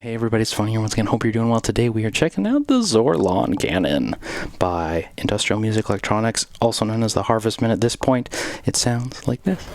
Hey everybody, it's Tafony here once again. Hope you're doing well. Today we are checking out the Zorlon Cannon by Industrial Music Electronics, also known as the Harvest Min. At this point, it sounds like this.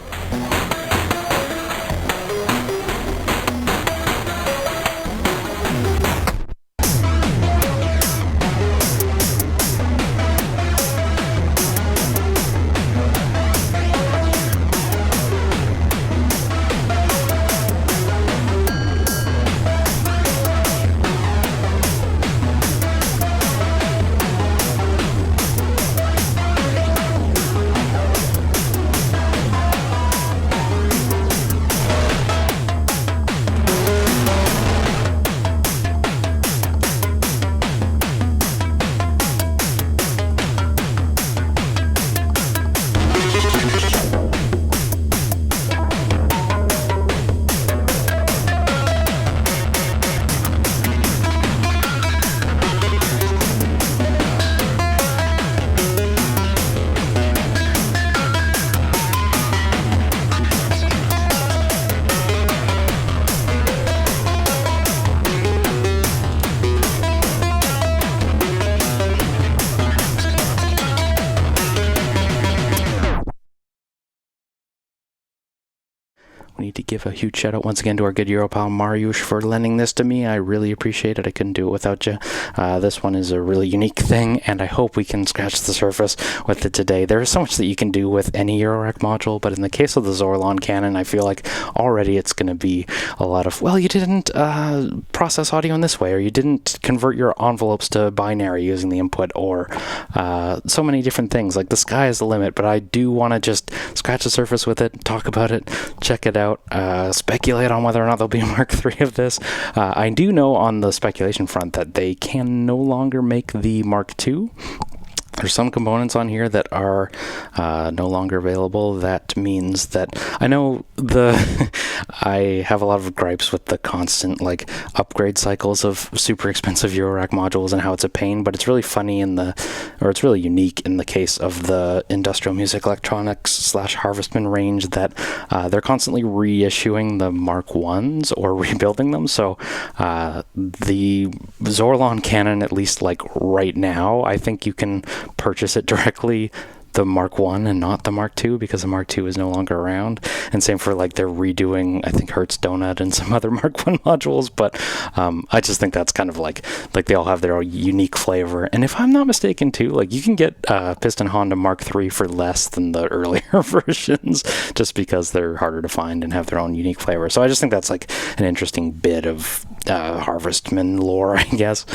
We need to give a huge shout out once again to our good Euro pal Mariusz for lending this to me. I really appreciate it. I couldn't do it without you. This one is a really unique thing, and I hope we can scratch the surface with it today. There is so much that you can do with any Eurorack module, but in the case of the Zorlon Cannon, I feel like already it's going to be a lot of, well, you didn't process audio in this way, or you didn't convert your envelopes to binary using the input, or so many different things. Like, the sky is the limit, but I do want to just scratch the surface with it, talk about it, check it out. Speculate on whether or not there'll be a Mark III of this. I do know on the speculation front that they can no longer make the Mark II. There's some components on here that are no longer available. That means that I know I have a lot of gripes with the constant upgrade cycles of super expensive Eurorack modules and how it's a pain, but it's really funny it's really unique in the case of the Industrial Music Electronics / Harvest Min range that they're constantly reissuing the Mark Is or rebuilding them. So the Zorlon Cannon, at least right now, I think you can purchase it directly, the Mark I and not the Mark II, because the Mark II is no longer around. And same for they're redoing, I think, Hertz Donut and some other Mark I modules. But I just think that's kind of like they all have their own unique flavor. And if I'm not mistaken too, you can get Piston Honda Mark III for less than the earlier versions, just because they're harder to find and have their own unique flavor. So I just think that's an interesting bit of Harvest Min lore, I guess.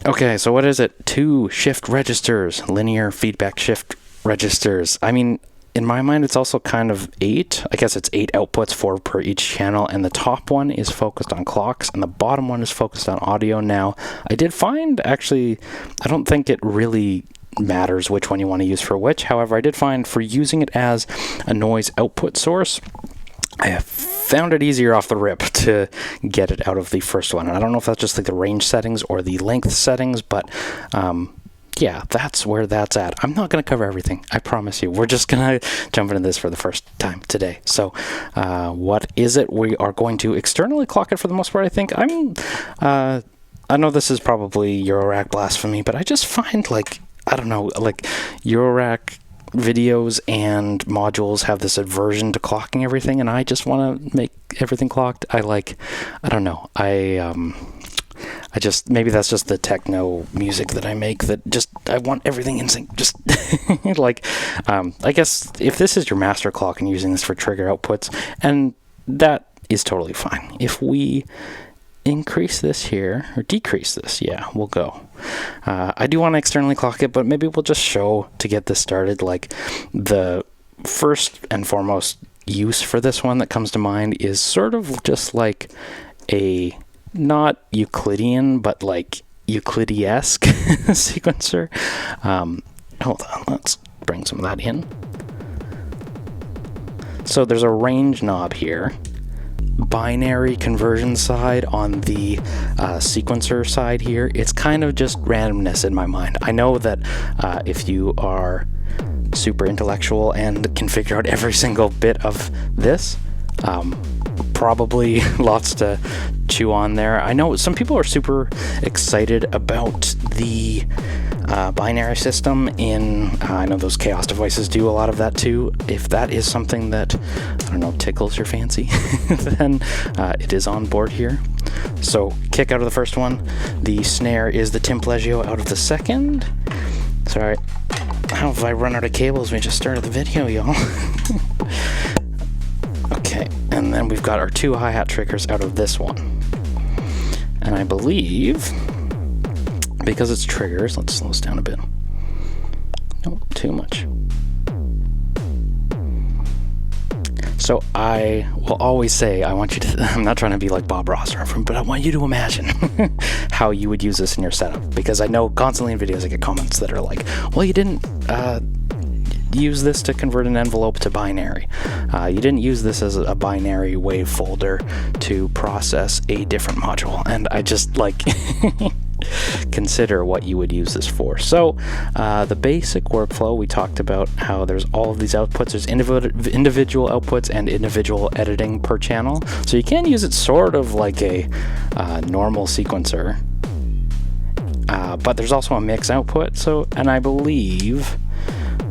Okay, so what is it? 2 shift registers, linear feedback shift registers. I mean, in my mind, it's also kind of 8. I guess it's 8 outputs, 4 per each channel, and the top one is focused on clocks, and the bottom one is focused on audio. Now, I did find, actually, I don't think it really matters which one you want to use for which. However, I did find for using it as a noise output source, I have found it easier off the rip to get it out of the first one. And I don't know if that's just the range settings or the length settings, but yeah, that's where that's at. I'm not going to cover everything, I promise you. We're just going to jump into this for the first time today. So what is it? We are going to externally clock it for the most part, I think. I know this is probably Eurorack blasphemy, but I just find, I don't know, Eurorack videos and modules have this aversion to clocking everything, and I just want to make everything clocked. I don't know. I just, maybe that's just the techno music that I make, that just, I want everything in sync. Just I guess if this is your master clock and using this for trigger outputs, and that is totally fine. If we increase this here, or decrease this, yeah, we'll go. I do want to externally clock it, but maybe we'll just show, to get this started, the first and foremost use for this one that comes to mind is sort of just a, not Euclidean, but Euclid-esque sequencer. Hold on, let's bring some of that in. So there's a range knob here, binary conversion side on the sequencer side here. It's kind of just randomness in my mind. I know that if you are super intellectual and can figure out every single bit of this, probably lots to chew on there. I know some people are super excited about the binary system in, I know those Chaos devices do a lot of that too. If that is something that, I don't know, tickles your fancy, then it is on board here. So kick out of the first one. The snare is the Timpleggio out of the second. Sorry, how have I run out of cables? We just started the video, y'all. Okay, and then we've got our 2 hi-hat triggers out of this one. And I believe, because it's triggers, let's slow this down a bit. Nope, too much. So I will always say, I want you to, I'm not trying to be like Bob Ross or anything, but I want you to imagine how you would use this in your setup. Because I know constantly in videos I get comments that are like, well, you didn't use this to convert an envelope to binary. You didn't use this as a binary wave folder to process a different module. And I just like consider what you would use this for. So the basic workflow, we talked about how there's all of these outputs. There's individual outputs and individual editing per channel. So you can use it sort of like a normal sequencer. But there's also a mix output. So, and I believe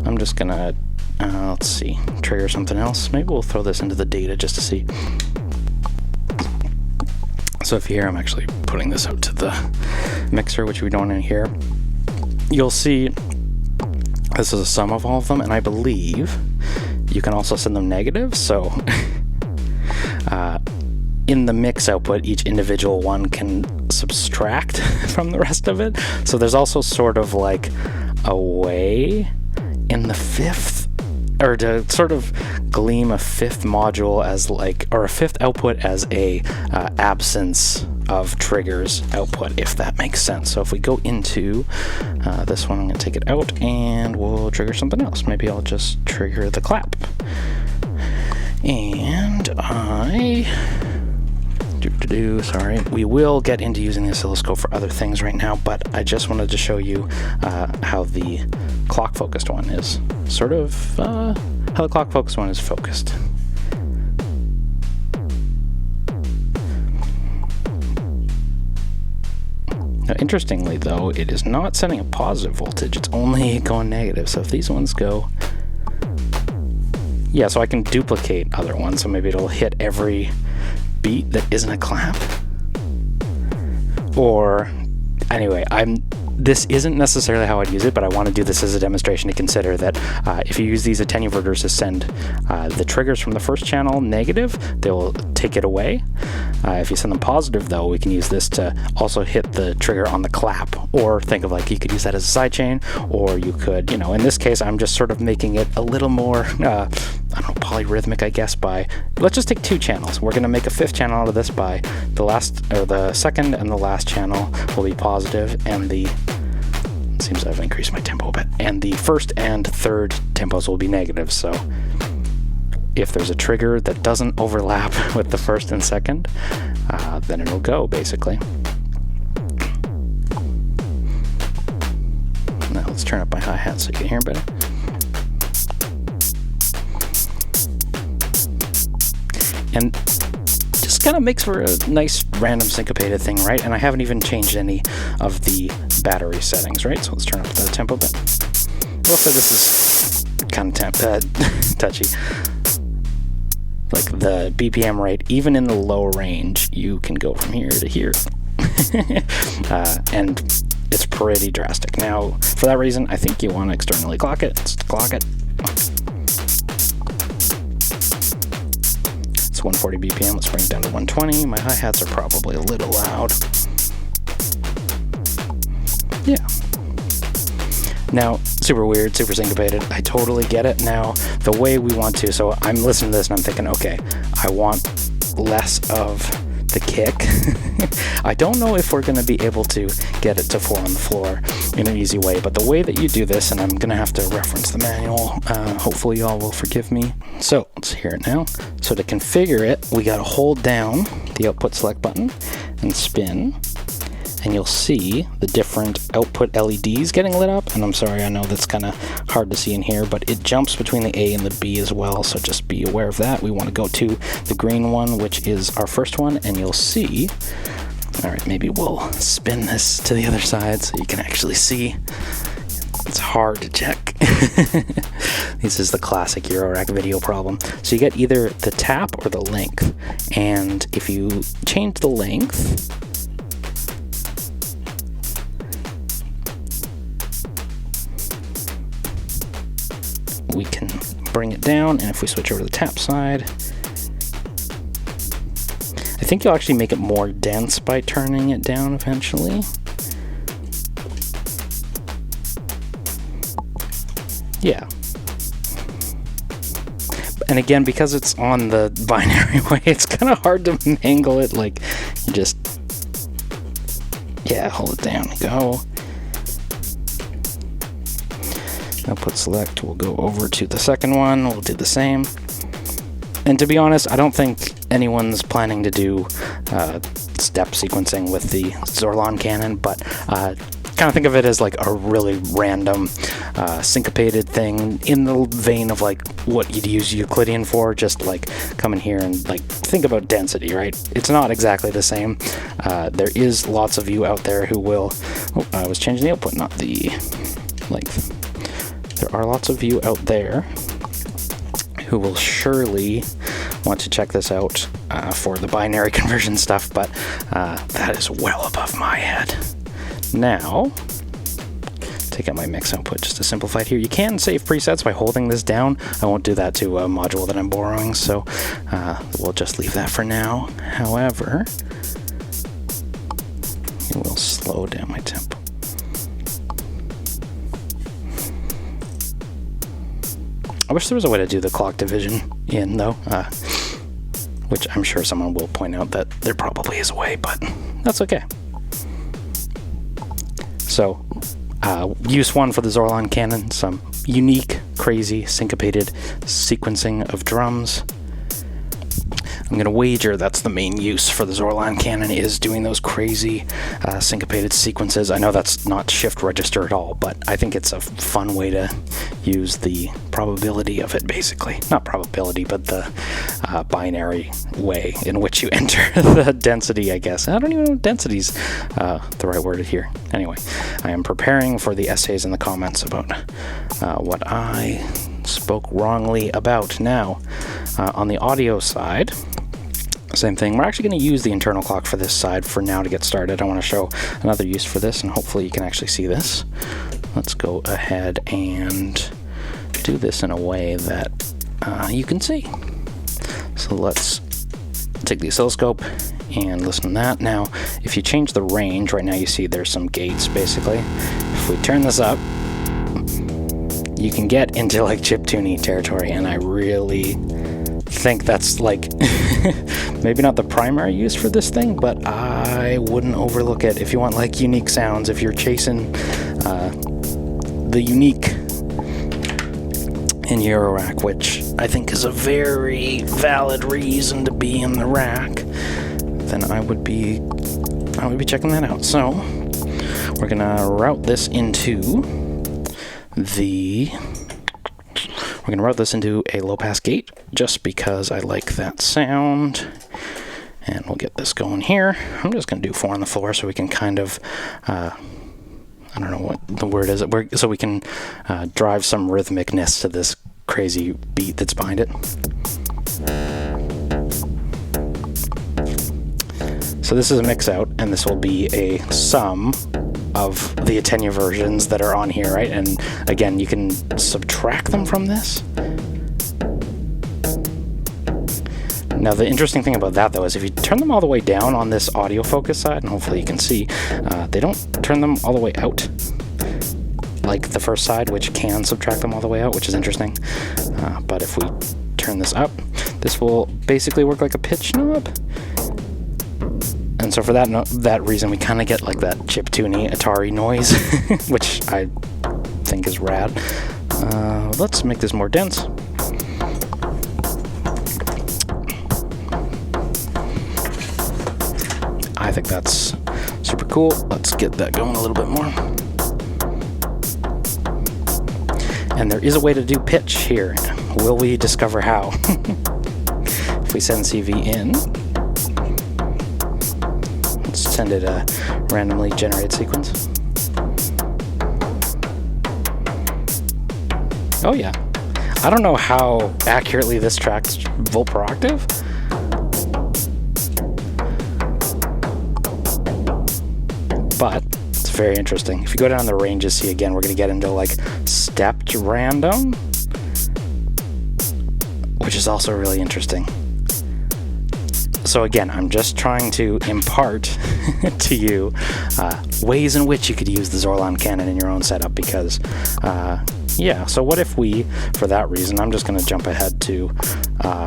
I'm just gonna, let's see, trigger something else. Maybe we'll throw this into the data just to see. So if you hear, I'm actually putting this out to the mixer, which we don't want to hear. You'll see this is a sum of all of them, and I believe you can also send them negative. So in the mix output, each individual one can subtract from the rest of it. So there's also sort of like a way in the fifth, or to sort of gleam a fifth module as like, or a fifth output as a absence of triggers output, if that makes sense. So if we go into this one, I'm gonna take it out and we'll trigger something else. Maybe I'll just trigger the clap. And sorry, we will get into using the oscilloscope for other things right now, but I just wanted to show you how the clock focused one is sort of how the clock focused one is focused. Now, interestingly though, it is not sending a positive voltage, it's only going negative. So if these ones go, yeah, so I can duplicate other ones, so maybe it'll hit every beat that isn't a clap. Or anyway, this isn't necessarily how I'd use it, but I want to do this as a demonstration to consider that if you use these attenuverters to send the triggers from the first channel negative, they'll take it away. If you send them positive though, we can use this to also hit the trigger on the clap, or think of like you could use that as a sidechain, or you could, you know, in this case I'm just sort of making it a little more I don't know, polyrhythmic, I guess, by, let's just take 2 channels. We're going to make a 5th channel out of this by the second and the last channel will be positive, and it seems I've increased my tempo a bit, and the first and third tempos will be negative. So if there's a trigger that doesn't overlap with the first and second, then it'll go, basically. Now let's turn up my hi-hat so you can hear better. And just kind of makes for a nice random syncopated thing, right? And I haven't even changed any of the battery settings, right? So let's turn up the tempo bit. We'll say this is kind of touchy. Like the BPM rate, even in the low range, you can go from here to here. And it's pretty drastic. Now, for that reason, I think you want to externally clock it. Let's clock it. It's 140 BPM. Let's bring it down to 120. My hi-hats are probably a little loud. Yeah. Now, super weird, super syncopated. I totally get it. Now, the way we want to, so I'm listening to this and I'm thinking, okay, I want less of the kick. I don't know if we're going to be able to get it to 4 on the floor in an easy way, but the way that you do this, and I'm going to have to reference the manual, hopefully y'all will forgive me. So let's hear it now. So to configure it, we got to hold down the output select button and spin, and you'll see the different output LEDs getting lit up. And I'm sorry, I know that's kind of hard to see in here, but it jumps between the A and the B as well, so just be aware of that. We want to go to the green one, which is our first one, and you'll see, all right, maybe we'll spin this to the other side so you can actually see. It's hard to check. This is the classic Eurorack video problem. So you get either the tap or the length, and if you change the length, we can bring it down, and if we switch over to the tap side, I think you'll actually make it more dense by turning it down eventually. Yeah. And again, because it's on the binary way, it's kind of hard to mangle it. Like, you just, yeah, hold it down. Go. Output select, we'll go over to the second one, we'll do the same. And to be honest, I don't think anyone's planning to do step sequencing with the Zorlon Cannon, but kind of think of it as like a really random syncopated thing in the vein of like what you'd use Euclidean for. Just like come in here and like think about density, right? It's not exactly the same. There is lots of you out there who will, oh, I was changing the output, not the length. There are lots of you out there who will surely want to check this out for the binary conversion stuff, but that is well above my head. Now, take out my mix output just to simplify it here. You can save presets by holding this down. I won't do that to a module that I'm borrowing, so we'll just leave that for now. However, it will slow down my tempo. I wish there was a way to do the clock division in, though, which I'm sure someone will point out that there probably is a way, but that's okay. So, use one for the Zorlon Cannon, some unique, crazy, syncopated sequencing of drums. I'm going to wager that's the main use for the Zorlon Cannon, is doing those crazy syncopated sequences. I know that's not shift register at all, but I think it's a fun way to use the probability of it, basically. Not probability, but the binary way in which you enter the density, I guess. I don't even know if density's the right word here. Anyway, I am preparing for the essays in the comments about what I spoke wrongly about. Now, on the audio side, same thing. We're actually going to use the internal clock for this side for now to get started. I want to show another use for this, and hopefully you can actually see this. Let's go ahead and do this in a way that you can see. So let's take the oscilloscope and listen to that. Now, if you change the range, right now you see there's some gates, basically. If we turn this up, you can get into like chiptune territory, and I really think that's like maybe not the primary use for this thing, but I wouldn't overlook it if you want like unique sounds. If you're chasing the unique in Eurorack, which I think is a very valid reason to be in the rack, then I would be checking that out. So we're gonna route this into a low-pass gate, just because I like that sound. And we'll get this going here. I'm just going to do 4 on the floor so we can kind of, I don't know what the word is, so we can drive some rhythmicness to this crazy beat that's behind it. So this is a mix out, and this will be a sum of the attenuated versions that are on here, right? And again, you can subtract them from this. Now, the interesting thing about that, though, is if you turn them all the way down on this audio focus side, and hopefully you can see, they don't turn them all the way out like the first side, which can subtract them all the way out, which is interesting. But if we turn this up, this will basically work like a pitch knob. And so for that reason, we kind of get like that chiptune Atari noise, which I think is rad. Let's make this more dense. I think that's Super cool. Let's get that going a little bit more. And there is a way to do pitch here. Will we discover how? If we send CV in, let's send it a randomly generated sequence. Oh yeah. I don't know how accurately this tracks volt per octave. But it's very interesting. If you go down the ranges, see again, we're going to get into like stepped random, which is also really interesting. So again, I'm just trying to impart to you ways in which you could use the Zorlon Cannon in your own setup because, yeah, so what if we, for that reason, I'm just going to jump ahead to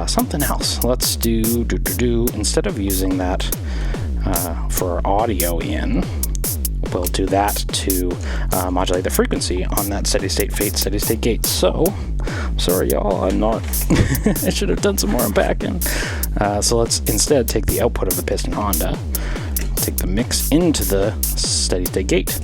something else. Let's do, instead of using that for audio in, we'll do that to modulate the frequency on that steady state fade, steady state gate. So, sorry y'all, I'm not, I should have done some more unpacking. So let's instead take the output of the piston Honda, take the mix into the steady state gate.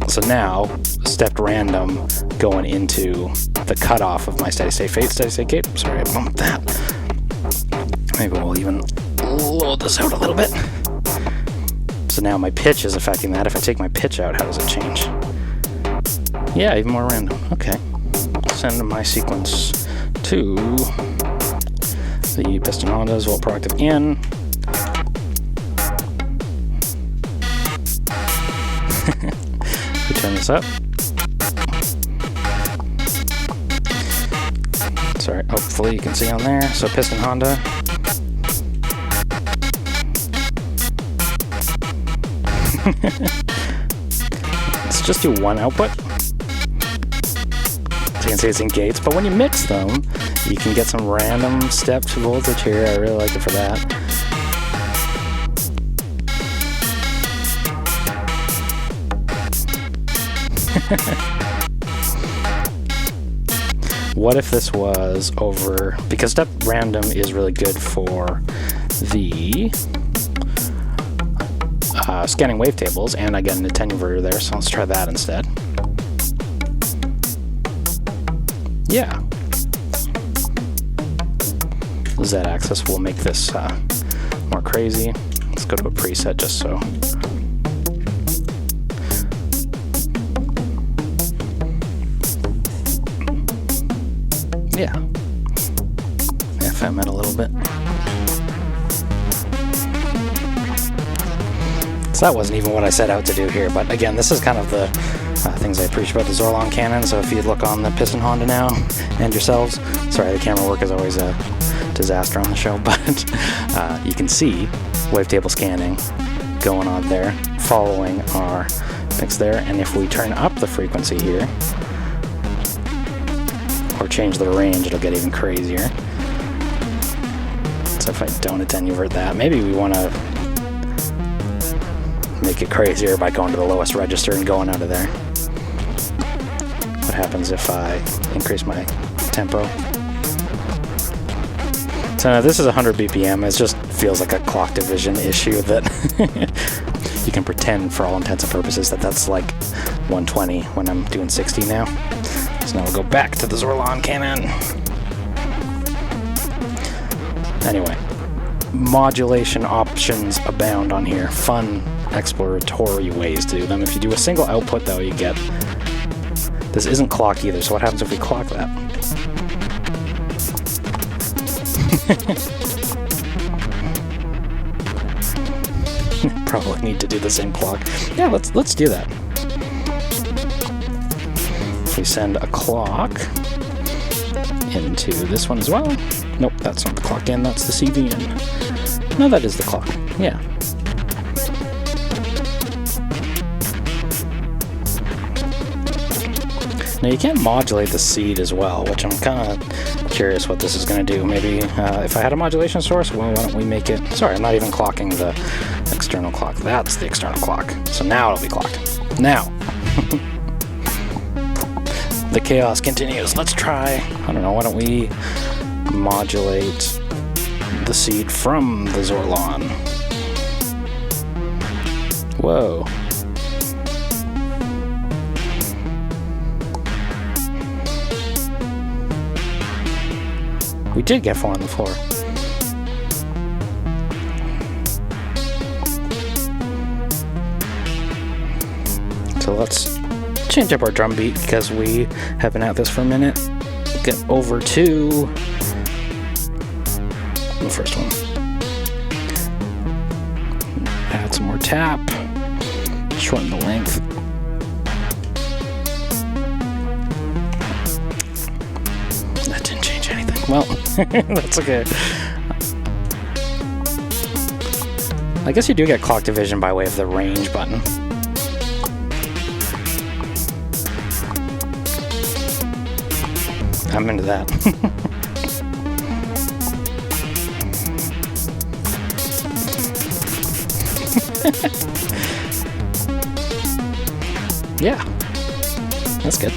So now, stepped random going into the cutoff of my steady state fade, steady state gate. I'm sorry, I bumped that. Maybe we'll even load this out a little bit. So now my pitch is affecting that. If I take my pitch out, how does it change? Yeah, even more random. Okay. Send my sequence to the piston Hondas, volt per octave in. We turn this up. Sorry, hopefully you can see on there. So piston Honda. Let's just do one output. So you can see it's in gates, but when you mix them, you can get some random stepped voltage here. I really like it for that. What if this was over, because step random is really good for the scanning wavetables, and I get an attenuator there, so let's try that instead. Yeah. Z-axis will make this more crazy. Let's go to a preset just so. Yeah. FM it a little bit. So that wasn't even what I set out to do here, but again, this is kind of the things I appreciate about the Zorlon Cannon. So if you look on the piston Honda now and yourselves, sorry, the camera work is always a disaster on the show, but you can see wavetable scanning going on there, following our mix there. And if we turn up the frequency here, or change the range, it'll get even crazier. So if I don't attenuate that, maybe we want to make it crazier by going to the lowest register and going out of there. What happens if I increase my tempo? So now this is 100 BPM. It just feels like a clock division issue that you can pretend for all intents and purposes that that's like 120 when I'm doing 60 now. So now we'll go back to the Zorlon Cannon. Anyway, modulation options abound on here. Fun, exploratory ways to do them. If you do a single output, though, you get... This isn't clock either, so what happens if we clock that? Probably need to do the same clock. Yeah, let's do that. We send a clock into this one as well. Nope, that's not the clock in, that's the CV in. No, that is the clock, yeah. Now you can modulate the seed as well, which I'm kind of curious what this is going to do. Maybe if I had a modulation source, well, why don't we make it... Sorry, I'm not even clocking the external clock. That's the external clock. So now it'll be clocked. Now. The chaos continues. Let's try, I don't know, why don't we modulate the seed from the Zorlon. Whoa. We did get 4 on the floor. So let's change up our drum beat because we have been at this for a minute. Get over to the first one. Add some more tap. Shorten the length. That didn't change anything. Well, that's okay. I guess you do get clock division by way of the range button. I'm into that. Yeah, that's good.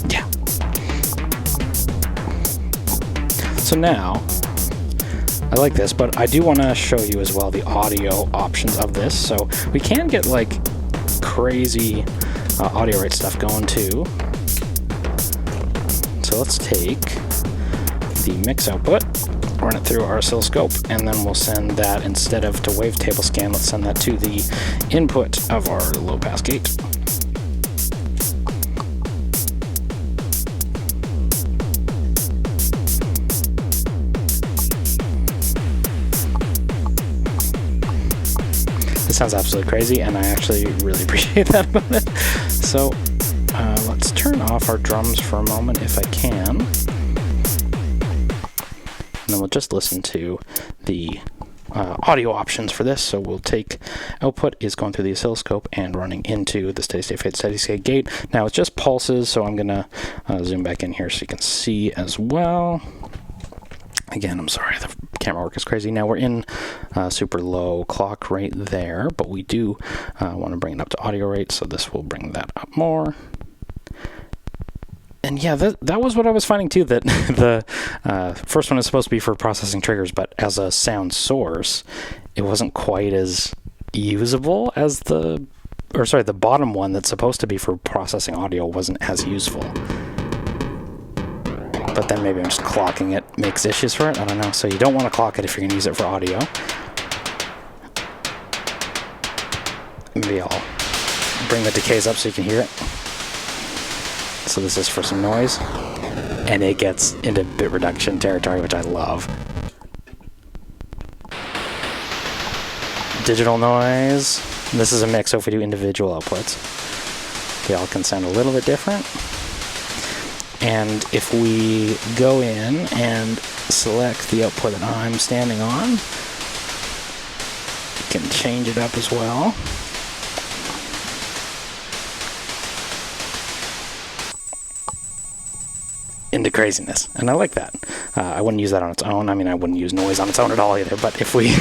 Yeah. So now, I like this, but I do want to show you as well the audio options of this. So we can get like crazy audio rate stuff going too. So let's take the mix output, run it through our oscilloscope, and then we'll send that, instead of to Wavetable scan, let's send that to the input of our low pass gate. This sounds absolutely crazy, and I actually really appreciate that about it. So let's turn off our drums for a moment if I can. And then we'll just listen to the audio options for this. So we'll take output is going through the oscilloscope and running into the steady state gate. Now it's just pulses, so I'm gonna zoom back in here so you can see as well. Again, I'm sorry, the camera work is crazy. Now we're in super low clock rate there, but we do want to bring it up to audio rate, so this will bring that up more. And yeah, that was what I was finding too, that the first one is supposed to be for processing triggers, but as a sound source, it wasn't quite as usable as the bottom one that's supposed to be for processing audio wasn't as useful. But then maybe I'm just clocking it makes issues for it, I don't know. So you don't want to clock it if you're going to use it for audio. Maybe I'll bring the decays up so you can hear it. So this is for some noise, and it gets into bit reduction territory, which I love. Digital noise. This is a mix, so if we do individual outputs, they all can sound a little bit different. And if we go in and select the output that I'm standing on, you can change it up as well. Into craziness, and I like that. I wouldn't use that on its own. I mean, I wouldn't use noise on its own at all either, but if we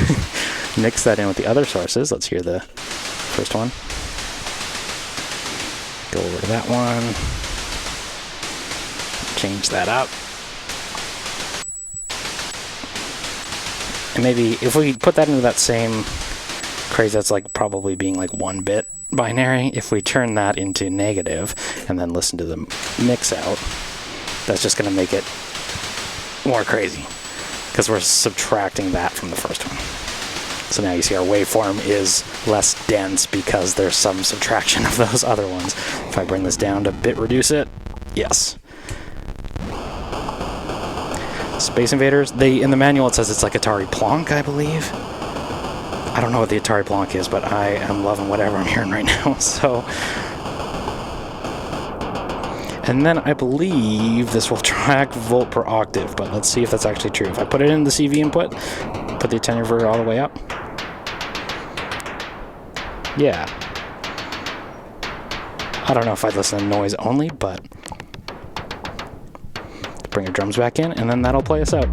mix that in with the other sources, let's hear the first one. Go over to that one. Change that up. And maybe if we put that into that same crazy, that's like probably being like 1-bit binary, if we turn that into negative and then listen to the mix out, that's just going to make it more crazy because we're subtracting that from the first one. So now you see our waveform is less dense because there's some subtraction of those other ones. If I bring this down to bit reduce it, yes. Space Invaders, in the manual it says it's like Atari Plonk, I believe. I don't know what the Atari Plonk is, but I am loving whatever I'm hearing right now. So, and then I believe this will track volt per octave, but let's see if that's actually true. If I put it in the CV input, put the attenuator all the way up. Yeah. I don't know if I'd listen to noise only, but bring your drums back in, and then that'll play us out.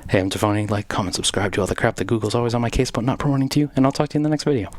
Hey, I'm Tafony. Like, comment, subscribe, do all the crap that Google's always on my case but not promoting to you, and I'll talk to you in the next video.